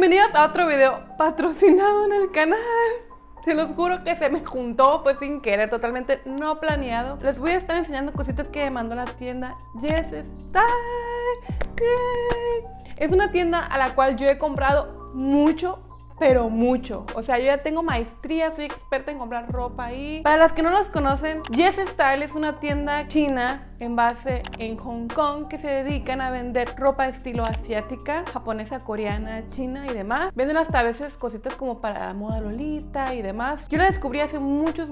Bienvenidos a otro video patrocinado en el canal. Se los juro que se me juntó, fue sin querer, totalmente no planeado. Les voy a estar enseñando cositas que me mandó la tienda Yes Style. Es una tienda a la cual yo he comprado mucho, pero mucho. O sea, yo ya tengo maestría, soy experta en comprar ropa ahí. Para las que no los conocen, Yes Style es una tienda china en base en Hong Kong que se dedican a vender ropa de estilo asiática, japonesa, coreana, china y demás. Venden hasta a veces cositas como para moda lolita y demás. Yo la descubrí hace muchos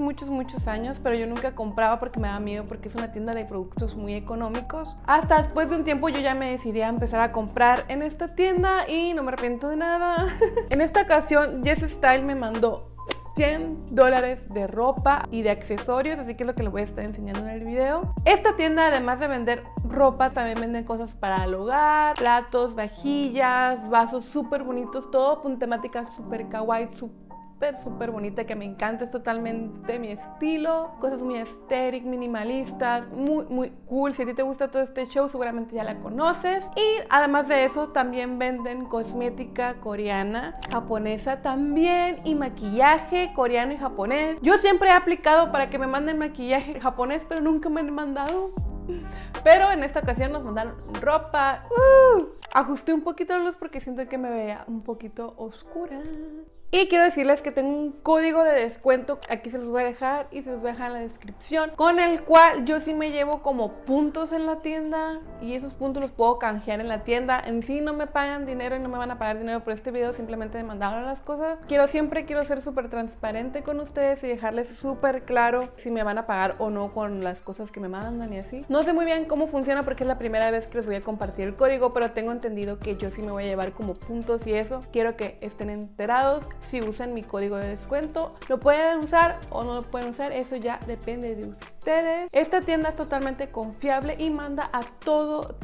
años, pero yo nunca compraba porque me daba miedo, porque es una tienda de productos muy económicos. Hasta después de un tiempo yo ya me decidí a empezar a comprar en esta tienda y no me arrepiento de nada. En esta ocasión Yes Style me mandó $100 de ropa y de accesorios, así que es lo que les voy a estar enseñando en el video. Esta tienda, además de vender ropa, también venden cosas para el hogar, platos, vajillas, vasos súper bonitos, todo con temática súper kawaii, súper bonita, que me encanta, es totalmente mi estilo, cosas muy estéticas, minimalistas, muy cool. Si a ti te gusta todo este show, seguramente ya la conoces. Y además de eso, también venden cosmética coreana, japonesa también, y maquillaje coreano y japonés. Yo siempre he aplicado para que me manden maquillaje japonés, pero nunca me han mandado. Pero en esta ocasión nos mandaron ropa. Ajusté un poquito la luz porque siento que me veía un poquito oscura. Y quiero decirles que tengo un código de descuento, aquí se los voy a dejar y se los voy a dejar en la descripción, con el cual yo sí me llevo como puntos en la tienda y esos puntos los puedo canjear en la tienda. En sí no me pagan dinero y no me van a pagar dinero por este video, simplemente me mandaron las cosas. Siempre quiero ser súper transparente con ustedes y dejarles súper claro si me van a pagar o no con las cosas que me mandan y así. No sé muy bien cómo funciona porque es la primera vez que les voy a compartir el código, pero tengo entendido que yo sí me voy a llevar como puntos y eso. Quiero que estén enterados. Si usan mi código de descuento, lo pueden usar o no lo pueden usar, eso ya depende de ustedes. Esta tienda es totalmente confiable y manda a todo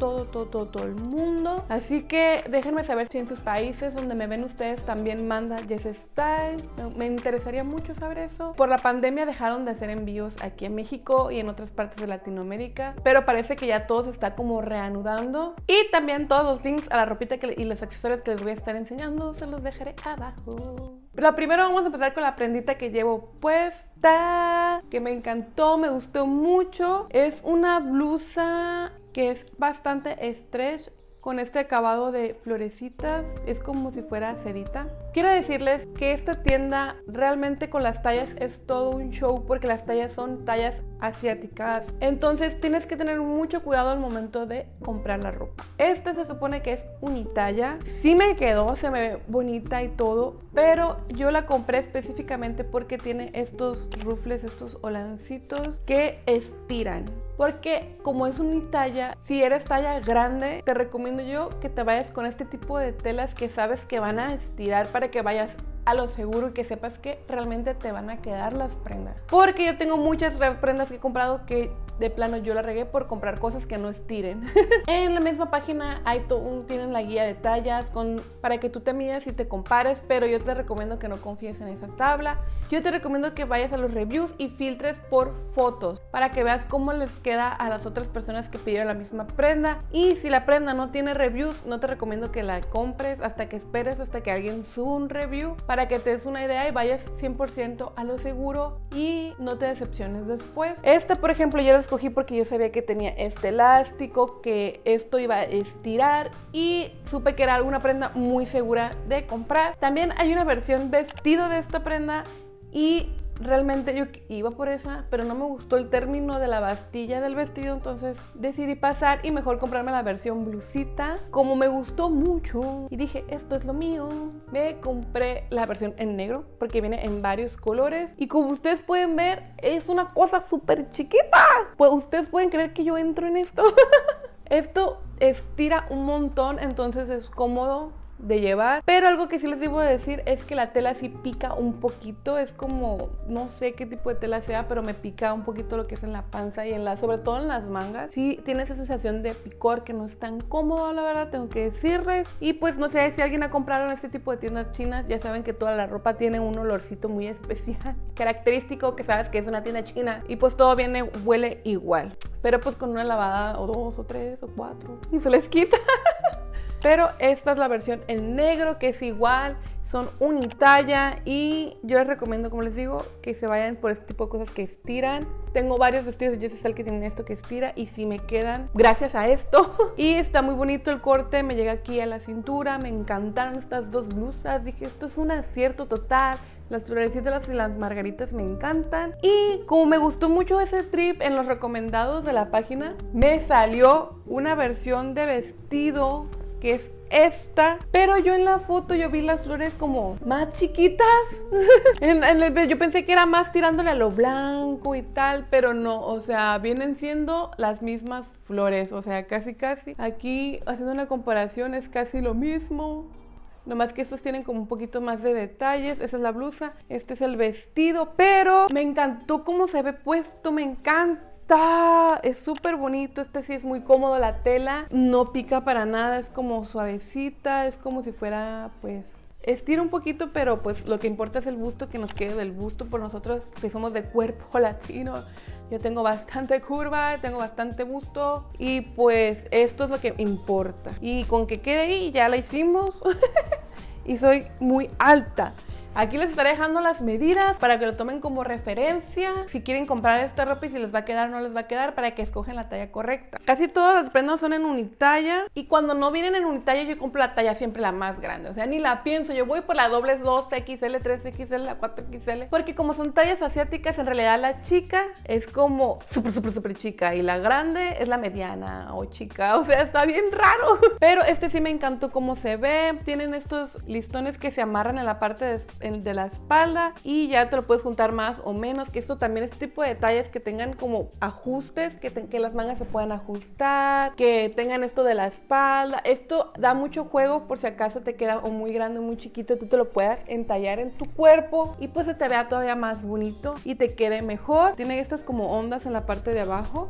el mundo, así que déjenme saber si en sus países donde me ven ustedes también manda Yes Style. Me interesaría mucho saber eso. Por la pandemia dejaron de hacer envíos aquí en México y en otras partes de Latinoamérica, pero parece que ya todo se está como reanudando. Y también todos los links a la ropita y los accesorios que les voy a estar enseñando se los dejaré abajo. Pero primero vamos a empezar con la prendita que llevo puesta, que me encantó, me gustó mucho. Es una blusa que es bastante stretch, con este acabado de florecitas, es como si fuera sedita. Quiero decirles que esta tienda realmente con las tallas es todo un show, porque las tallas son tallas asiáticas, entonces tienes que tener mucho cuidado al momento de comprar la ropa. Esta se supone que es unitalla, sí me quedó, se me ve bonita y todo, pero yo la compré específicamente porque tiene estos rufles, estos holancitos que estiran. Porque como es unitalla, si eres talla grande, te recomiendo yo que te vayas con este tipo de telas que sabes que van a estirar, para que vayas a lo seguro y que sepas que realmente te van a quedar las prendas. Porque yo tengo muchas prendas que he comprado que de plano yo la regué por comprar cosas que no estiren. En la misma página tienen la guía de tallas para que tú te midas y te compares, pero yo te recomiendo que no confíes en esa tabla. Yo te recomiendo que vayas a los reviews y filtres por fotos para que veas cómo les queda a las otras personas que pidieron la misma prenda. Y si la prenda no tiene reviews, no te recomiendo que la compres hasta que esperes hasta que alguien suba un review, para que te des una idea y vayas 100% a lo seguro y no te decepciones después. Esta, por ejemplo, yo la escogí porque yo sabía que tenía este elástico, que esto iba a estirar, y supe que era alguna prenda muy segura de comprar. También hay una versión vestido de esta prenda y realmente yo iba por esa, pero no me gustó el término de la bastilla del vestido, entonces decidí pasar y mejor comprarme la versión blusita. Como me gustó mucho y dije, esto es lo mío, me compré la versión en negro porque viene en varios colores. Y como ustedes pueden ver, es una cosa súper chiquita. Pues ustedes pueden creer que yo entro en esto. Esto estira un montón, entonces es cómodo de llevar, pero algo que sí les debo decir es que la tela sí pica un poquito. Es como, no sé qué tipo de tela sea, pero me pica un poquito lo que es en la panza y sobre todo en las mangas. Sí tiene esa sensación de picor que no es tan cómodo, la verdad, tengo que decirles. Y pues no sé, si alguien ha comprado en este tipo de tiendas chinas, ya saben que toda la ropa tiene un olorcito muy especial, característico, que sabes que es una tienda china, y pues todo huele igual, pero pues con una lavada o 2 o 3 o 4 y se les quita. pero esta es la versión en negro, que es igual, son unitalla, y yo les recomiendo, como les digo, que se vayan por este tipo de cosas que estiran. Tengo varios vestidos de Jessie Stahl que tienen esto que estira y sí me quedan gracias a esto. Y está muy bonito el corte, me llega aquí a la cintura, me encantaron estas dos blusas, dije esto es un acierto total. Las florecitas y las margaritas me encantan. Y como me gustó mucho ese trip, en los recomendados de la página me salió una versión de vestido que es esta, pero yo en la foto yo vi las flores como más chiquitas. Yo pensé que era más tirándole a lo blanco y tal, pero no, o sea, vienen siendo las mismas flores, o sea, casi aquí haciendo una comparación es casi lo mismo. Nomás que estos tienen como un poquito más de detalles. Esa es la blusa, este es el vestido, pero me encantó cómo se ve puesto, me encanta. Es súper bonito, este sí es muy cómodo, la tela no pica para nada, es como suavecita, es como si fuera, pues, estira un poquito, pero pues lo que importa es el busto, que nos quede del busto por nosotros que somos de cuerpo latino. Yo tengo bastante curva, tengo bastante busto y pues esto es lo que importa. Y con que quede ahí ya la hicimos y soy muy alta. Aquí les estaré dejando las medidas para que lo tomen como referencia. Si quieren comprar esta ropa y si les va a quedar o no les va a quedar, para que escogen la talla correcta. Casi todas las prendas son en unitalla. Y cuando no vienen en unitalla, yo compro la talla siempre la más grande. O sea, ni la pienso. Yo voy por la doble 2XL, 3XL, la 4XL. Porque como son tallas asiáticas, en realidad la chica es como súper chica. Y la grande es la mediana o chica. O sea, está bien raro. Pero este sí me encantó cómo se ve. Tienen estos listones que se amarran en la parte de la espalda y ya te lo puedes juntar más o menos, que esto también, este tipo de detalles que tengan como ajustes, que las mangas se puedan ajustar, que tengan esto de la espalda. Esto da mucho juego por si acaso te queda o muy grande o muy chiquito, tú te lo puedas entallar en tu cuerpo y pues se te vea todavía más bonito y te quede mejor. Tiene estas como ondas en la parte de abajo.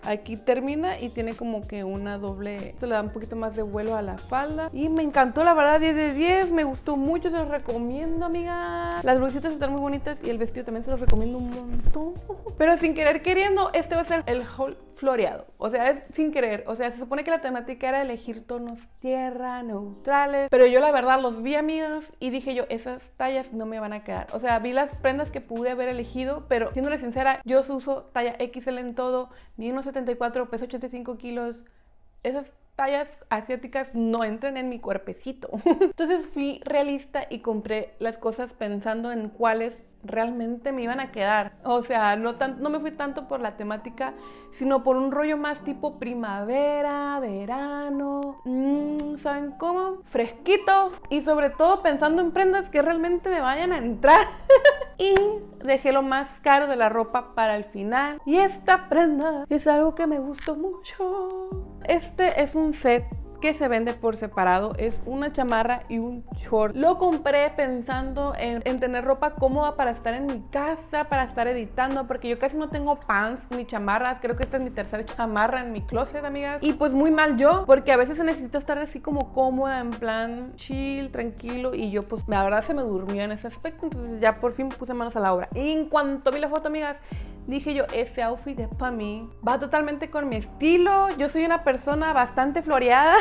Aquí termina y tiene como que una doble, esto le da un poquito más de vuelo a la falda y me encantó, la verdad, 10 de 10, me gustó mucho, se los recomiendo, amiga. Las blusitas están muy bonitas y el vestido también se los recomiendo un montón. Pero sin querer queriendo, este va a ser el haul floreado, o sea, es sin querer, o sea, se supone que la temática era elegir tonos tierra, neutrales, pero yo la verdad los vi, amigos, y dije yo, esas tallas no me van a quedar. O sea, vi las prendas que pude haber elegido, pero siéndole sincera, yo uso talla XL en todo, mi 1.74, peso 85 kilos, esas tallas asiáticas no entran en mi cuerpecito. Entonces fui realista y compré las cosas pensando en cuáles realmente me iban a quedar. O sea, no me fui tanto por la temática, sino por un rollo más tipo primavera, verano, ¿saben cómo? Fresquito, y sobre todo pensando en prendas que realmente me vayan a entrar. Y dejé lo más caro de la ropa para el final. Y esta prenda es algo que me gustó mucho. Este es un set que se vende por separado, es una chamarra y un short. Lo compré pensando en tener ropa cómoda para estar en mi casa, para estar editando, porque yo casi no tengo pants ni chamarras. Creo que esta es mi tercera chamarra en mi closet, amigas. Y pues muy mal yo, porque a veces se necesita estar así como cómoda, en plan chill, tranquilo, y yo pues la verdad se me durmió en ese aspecto. Entonces ya por fin puse manos a la obra. Y en cuanto vi la foto, amigas, dije yo, ese outfit es para mí. Va totalmente con mi estilo. Yo soy una persona bastante floreada.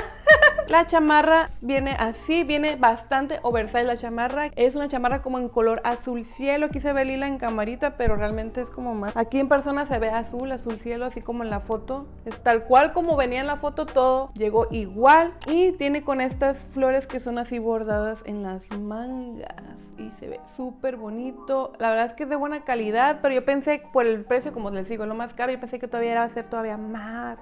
La chamarra viene así, viene bastante oversize la chamarra. Es una chamarra como en color azul cielo. Aquí se ve lila en camarita, pero realmente es como más. Aquí en persona se ve azul cielo, así como en la foto. Es tal cual como venía en la foto, todo llegó igual. Y tiene con estas flores que son así bordadas en las mangas. Y se ve súper bonito. La verdad es que es de buena calidad, pero yo pensé por el precio, como les digo, lo más caro, yo pensé que todavía iba a ser todavía más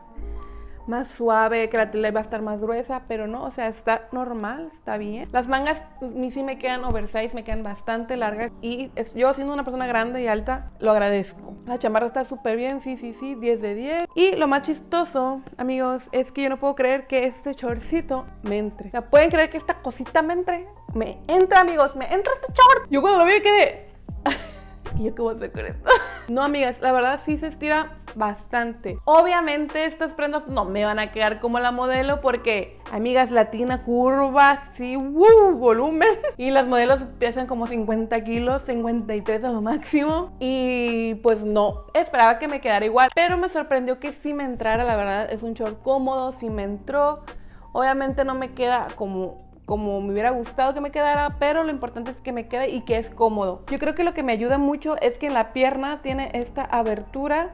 suave, que la tela iba a estar más gruesa, pero no, o sea, está normal, está bien. Las mangas a mí sí me quedan oversize, me quedan bastante largas y yo siendo una persona grande y alta, lo agradezco. La chamarra está súper bien, sí, 10 de 10. Y lo más chistoso, amigos, es que yo no puedo creer que este shortcito me entre. O sea, ¿pueden creer que esta cosita me entre? Me entra, amigos, me entra este short. Yo cuando lo vi quedé... ¿Y yo qué voy a hacer con esto? No, amigas, la verdad sí se estira bastante. Obviamente estas prendas no me van a quedar como la modelo porque, amigas, latina, curva, sí, volumen. Y las modelos pesan como 50 kilos, 53 a lo máximo. Y pues no, esperaba que me quedara igual. Pero me sorprendió que sí me entrara, la verdad, es un short cómodo, sí me entró. Obviamente no me queda como me hubiera gustado que me quedara, pero lo importante es que me quede y que es cómodo. Yo creo que lo que me ayuda mucho es que en la pierna tiene esta abertura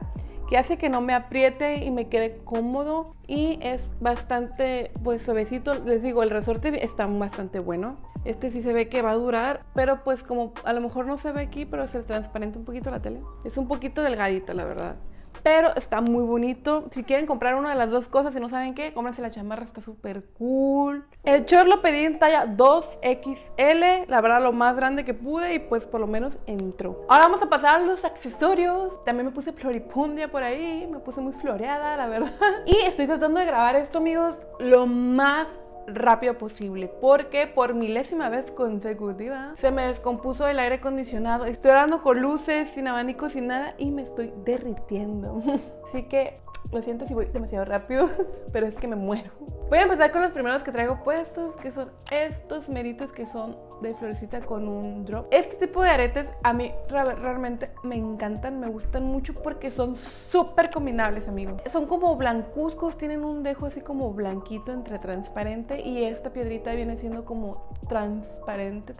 que hace que no me apriete y me quede cómodo, y es bastante pues suavecito. Les digo, el resorte está bastante bueno. Este sí se ve que va a durar, pero pues como a lo mejor no se ve aquí, pero se transparenta un poquito la tele. Es un poquito delgadito, la verdad, pero está muy bonito. Si quieren comprar una de las dos cosas y no saben qué, cómprense la chamarra, está súper cool. El short lo pedí en talla 2XL, la verdad lo más grande que pude, y pues por lo menos entró. Ahora vamos a pasar a los accesorios. También me puse floripundia por ahí, me puse muy floreada, la verdad. Y estoy tratando de grabar esto, amigos, lo más rápido posible, porque por milésima vez consecutiva se me descompuso el aire acondicionado. Estoy hablando con luces, sin abanico, sin nada, y me estoy derritiendo. Así que lo siento si voy demasiado rápido, pero es que me muero. Voy a empezar con los primeros que traigo puestos, que son estos meritos que son de florecita con un drop. Este tipo de aretes a mí realmente me encantan, me gustan mucho porque son súper combinables, amigos. Son como blancuzcos, tienen un dejo así como blanquito entre transparente, y esta piedrita viene siendo como transparente.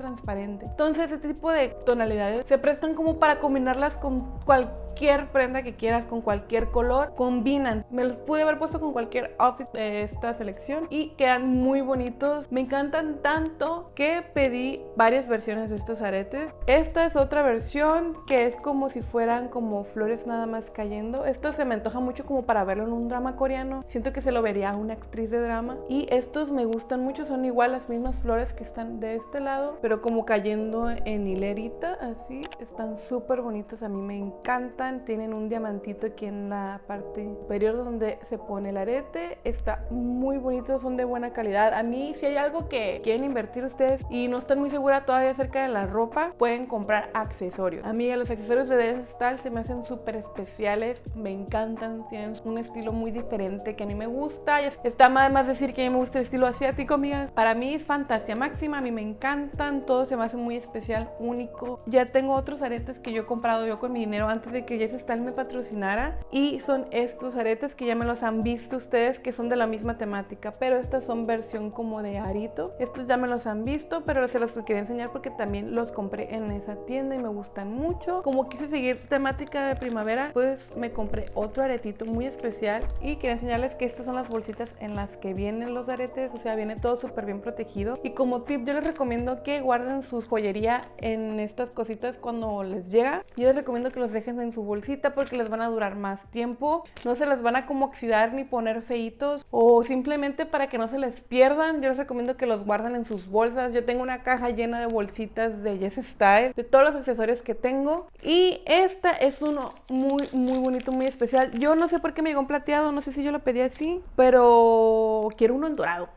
Entonces este tipo de tonalidades se prestan como para combinarlas con cualquier prenda que quieras, con cualquier color, combinan. Me los pude haber puesto con cualquier outfit de esta selección y quedan muy bonitos. Me encantan tanto que pedí varias versiones de estos aretes. Esta es otra versión que es como si fueran como flores nada más cayendo. Esta se me antoja mucho como para verlo en un drama coreano. Siento que se lo vería a una actriz de drama. Y estos me gustan mucho, son igual las mismas flores que están de este lado, pero como cayendo en hilerita, así. Están súper bonitos, a mí me encantan. Tienen un diamantito aquí en la parte superior donde se pone el arete. Está muy bonito, son de buena calidad. A mí, si hay algo que quieren invertir ustedes y no están muy segura todavía acerca de la ropa, pueden comprar accesorios. A mí los accesorios de DS Style se me hacen súper especiales, me encantan, tienen un estilo muy diferente que a mí me gusta. Está más decir que a mí me gusta el estilo asiático, amigas. Para mí es fantasía máxima, a mí me encantan, todo se me hace muy especial, único. Ya tengo otros aretes que yo he comprado yo con mi dinero antes de que DS Style me patrocinara, y son estos aretes que ya me los han visto ustedes, que son de la misma temática, pero estas son versión como de arito. Estos ya me los han visto, pero se los quería enseñar porque también los compré en esa tienda y me gustan mucho. Como quise seguir temática de primavera, pues me compré otro aretito muy especial, y quería enseñarles que estas son las bolsitas en las que vienen los aretes, o sea, viene todo súper bien protegido. Y como tip, yo les recomiendo que guarden su joyería en estas cositas cuando les llega. Yo les recomiendo que los dejen en su bolsita porque les van a durar más tiempo, no se les van a como oxidar ni poner feitos, o simplemente para que no se les pierdan, yo les recomiendo que los guarden en sus bolsas. Yo tengo una caja llena de bolsitas de Yes Style, de todos los accesorios que tengo, y esta es uno muy bonito, muy especial. Yo no sé por qué me llegó en plateado, no sé si yo lo pedí así, pero quiero uno en dorado.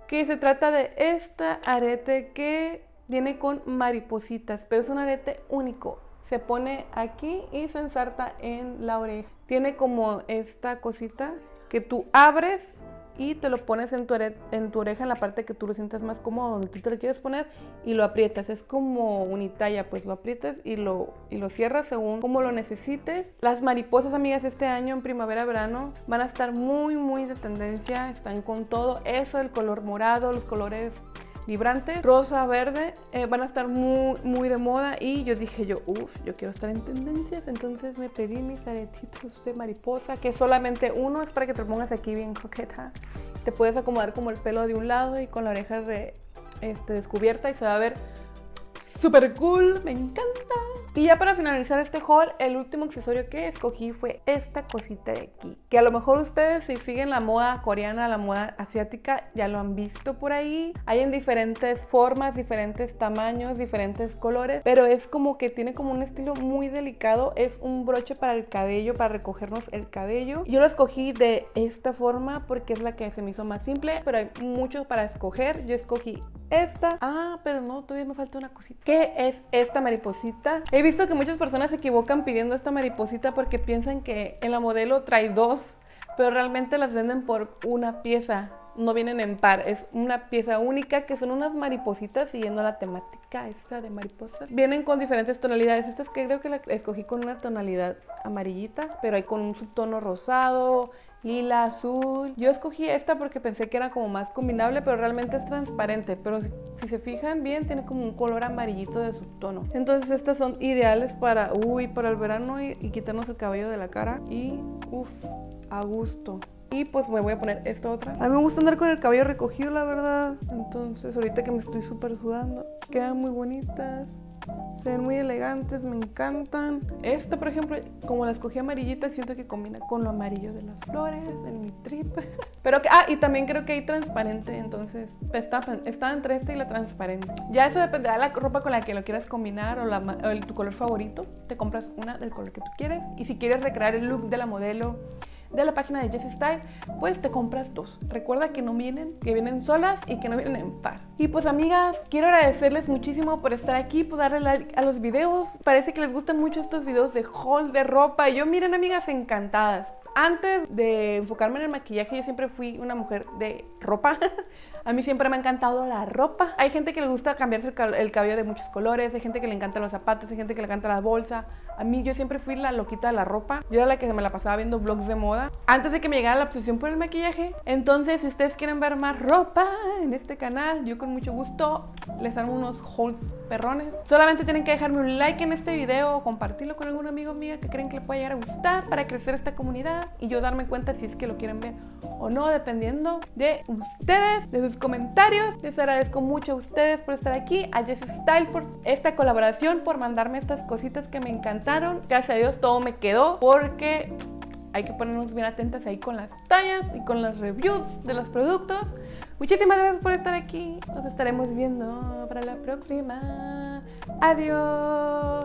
Que se trata de esta arete que viene con maripositas, pero es un arete único. Se pone aquí y se ensarta en la oreja. Tiene como esta cosita que tú abres y te lo pones en tu oreja, en la parte que tú lo sientas más cómodo, donde tú te lo quieres poner, y lo aprietas. Es como unitalla, pues lo aprietas y lo cierras según como lo necesites. Las mariposas, amigas, este año en primavera-verano van a estar muy de tendencia. Están con todo eso, el color morado, los colores vibrantes, rosa, verde, van a estar muy de moda, y yo dije yo quiero estar en tendencias. Entonces me pedí mis aretitos de mariposa, que solamente uno es para que te lo pongas aquí bien coqueta. Te puedes acomodar como el pelo de un lado y con la oreja descubierta, y se va a ver súper cool, me encanta. Y ya para finalizar este haul, el último accesorio que escogí fue esta cosita de aquí, que a lo mejor ustedes, si siguen la moda coreana, la moda asiática, ya lo han visto por ahí. Hay en diferentes formas, diferentes tamaños, diferentes colores, pero es como que tiene como un estilo muy delicado. Es un broche para el cabello, para recogernos el cabello. Yo lo escogí de esta forma porque es la que se me hizo más simple, pero hay muchos para escoger. Yo escogí esta. Pero no, todavía me falta una cosita, que es esta mariposita. He visto que muchas personas se equivocan pidiendo esta mariposita porque piensan que en la modelo trae dos, pero realmente las venden por una pieza, no vienen en par, es una pieza única, que son unas maripositas siguiendo la temática esta de mariposas. Vienen con diferentes tonalidades. Estas que creo que la escogí con una tonalidad amarillita, pero hay con un subtono rosado, lila, azul. Yo escogí esta porque pensé que era como más combinable, pero realmente es transparente. Pero si se fijan bien, tiene como un color amarillito de subtono. Entonces estas son ideales para el verano y quitarnos el cabello de la cara. Y a gusto. Y pues me voy a poner esta otra. A mí me gusta andar con el cabello recogido, la verdad. Entonces ahorita que me estoy súper sudando, quedan muy bonitas. Se ven muy elegantes, me encantan. Esta, por ejemplo, como la escogí amarillita, siento que combina con lo amarillo de las flores, en mi trip. Pero y también creo que hay transparente, entonces está entre esta y la transparente. Ya eso dependerá de la ropa con la que lo quieras combinar o tu color favorito. Te compras una del color que tú quieres. Y si quieres recrear el look de la modelo de la página de Jessie Style, pues te compras dos. Recuerda que vienen solas y que no vienen en par. Y pues amigas, quiero agradecerles muchísimo por estar aquí, por darle like a los videos. Parece que les gustan mucho estos videos de haul de ropa. Y yo, miren amigas, encantadas. Antes de enfocarme en el maquillaje, yo siempre fui una mujer de ropa. A mí siempre me ha encantado la ropa. Hay gente que le gusta cambiarse el cabello de muchos colores, hay gente que le encantan los zapatos, hay gente que le encanta la bolsa. A mí yo siempre fui la loquita de la ropa. Yo era la que me la pasaba viendo vlogs de moda antes de que me llegara la obsesión por el maquillaje. Entonces, si ustedes quieren ver más ropa en este canal, yo con mucho gusto les armo unos hauls perrones. Solamente tienen que dejarme un like en este video o compartirlo con algún amigo mío que creen que le pueda llegar a gustar para crecer esta comunidad y yo darme cuenta si es que lo quieren ver o no, dependiendo de ustedes, de sus comentarios. Les agradezco mucho a ustedes por estar aquí, a Jessie Style por esta colaboración, por mandarme estas cositas que me encantaron. Gracias a Dios todo me quedó, porque hay que ponernos bien atentas ahí con las tallas y con las reviews de los productos. Muchísimas gracias por estar aquí. Nos estaremos viendo para la próxima. Adiós.